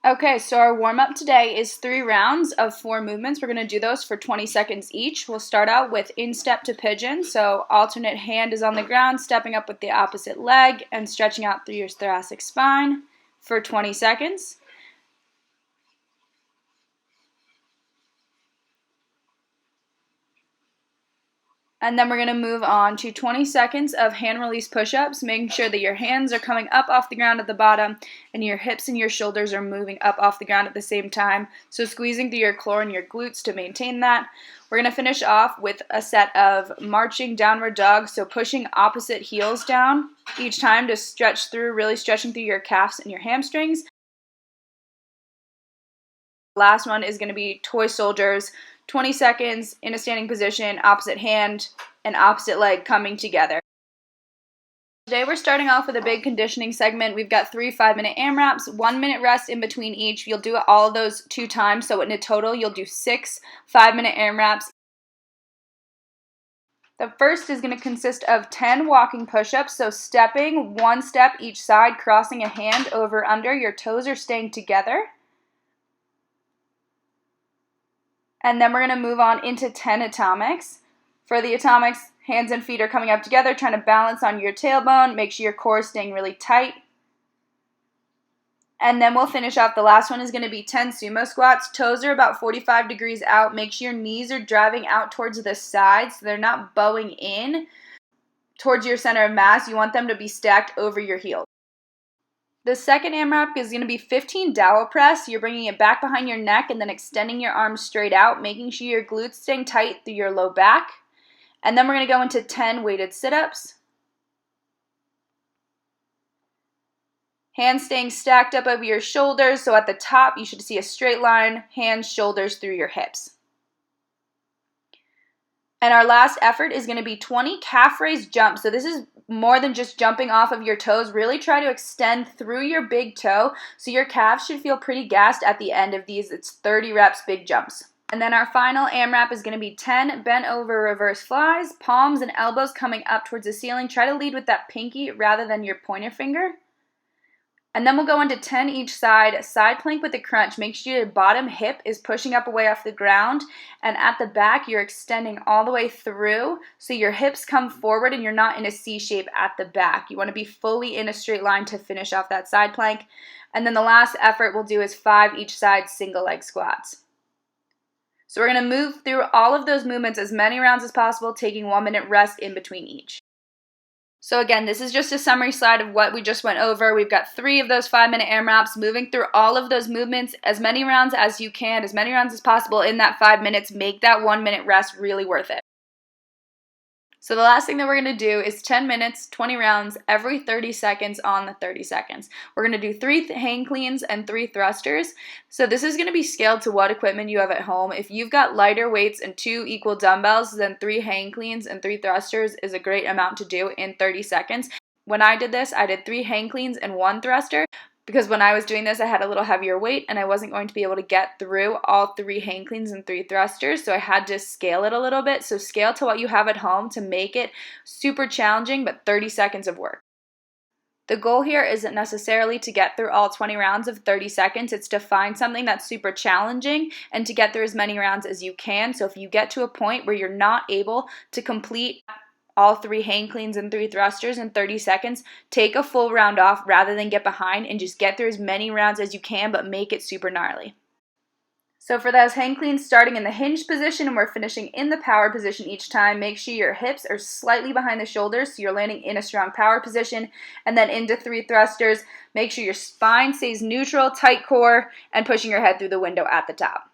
Okay, so our warm-up today is 3 rounds of 4 movements. We're going to do those for 20 seconds each. We'll start out with Instep To Pigeon, so alternate hand is on the ground, stepping up with the opposite leg and stretching out through your thoracic spine for 20 seconds. And then we're going to move on to 20 seconds of hand release push-ups, making sure that your hands are coming up off the ground at the bottom and your hips and your shoulders are moving up off the ground at the same time. So squeezing through your core and your glutes to maintain that. We're going to finish off with a set of marching downward dog, so pushing opposite heels down each time to stretch through, really stretching through your calves and your hamstrings. Last one is going to be toy soldiers, 20 seconds in a standing position, opposite hand and opposite leg coming together. Today we're starting off with a big conditioning segment. We've got 3 5-minute AMRAPs, 1 minute rest in between each. You'll do all of those 2 times, so in a total you'll do 6 5-minute AMRAPs. The first is going to consist of 10 walking push-ups, so stepping 1 step each side, crossing a hand over under. Your toes are staying together. And then we're going to move on into 10 atomics. For the atomics, hands and feet are coming up together, trying to balance on your tailbone. Make sure your core is staying really tight. And then we'll finish off. The last one is going to be 10 sumo squats. Toes are about 45 degrees out. Make sure your knees are driving out towards the sides so they're not bowing in towards your center of mass. You want them to be stacked over your heels. The second AMRAP is going to be 15 dowel press. You're bringing it back behind your neck and then extending your arms straight out, making sure your glutes staying tight through your low back. And then we're going to go into 10 weighted sit-ups. Hands staying stacked up over your shoulders, so at the top you should see a straight line, hands, shoulders through your hips. And our last effort is going to be 20 calf raise jumps. So this is more than just jumping off of your toes. Really try to extend through your big toe. So your calves should feel pretty gassed at the end of these. It's 30 reps, big jumps. And then our final AMRAP is going to be 10 bent over reverse flies, palms and elbows coming up towards the ceiling. Try to lead with that pinky rather than your pointer finger. And then we'll go into 10 each side, side plank with a crunch. Make sure your bottom hip is pushing up away off the ground, and at the back you're extending all the way through so your hips come forward and you're not in a C shape at the back. You want to be fully in a straight line to finish off that side plank. And then the last effort we'll do is 5 each side single leg squats. So we're going to move through all of those movements as many rounds as possible, taking 1 minute rest in between each. So again, this is just a summary slide of what we just went over. We've got 3 of those 5-minute AMRAPs, moving through all of those movements, as many rounds as you can, as many rounds as possible in that 5 minutes. Make that 1 minute rest really worth it. So the last thing that we're going to do is 10 minutes, 20 rounds, every 30 seconds on the 30 seconds. We're going to do 3 hang cleans and 3 thrusters. So this is going to be scaled to what equipment you have at home. If you've got lighter weights and 2 equal dumbbells, then 3 hang cleans and 3 thrusters is a great amount to do in 30 seconds. When I did this, I did 3 hang cleans and 1 thruster. Because when I was doing this, I had a little heavier weight and I wasn't going to be able to get through all 3 hang cleans and 3 thrusters, so I had to scale it a little bit. So scale to what you have at home to make it super challenging, but 30 seconds of work. The goal here isn't necessarily to get through all 20 rounds of 30 seconds. It's to find something that's super challenging and to get through as many rounds as you can. So if you get to a point where you're not able to complete all 3 hang cleans and 3 thrusters in 30 seconds, take a full round off rather than get behind and just get through as many rounds as you can, but make it super gnarly. So for those hang cleans, starting in the hinge position and we're finishing in the power position each time, make sure your hips are slightly behind the shoulders so you're landing in a strong power position. And then into 3 thrusters, make sure your spine stays neutral, tight core, and pushing your head through the window at the top.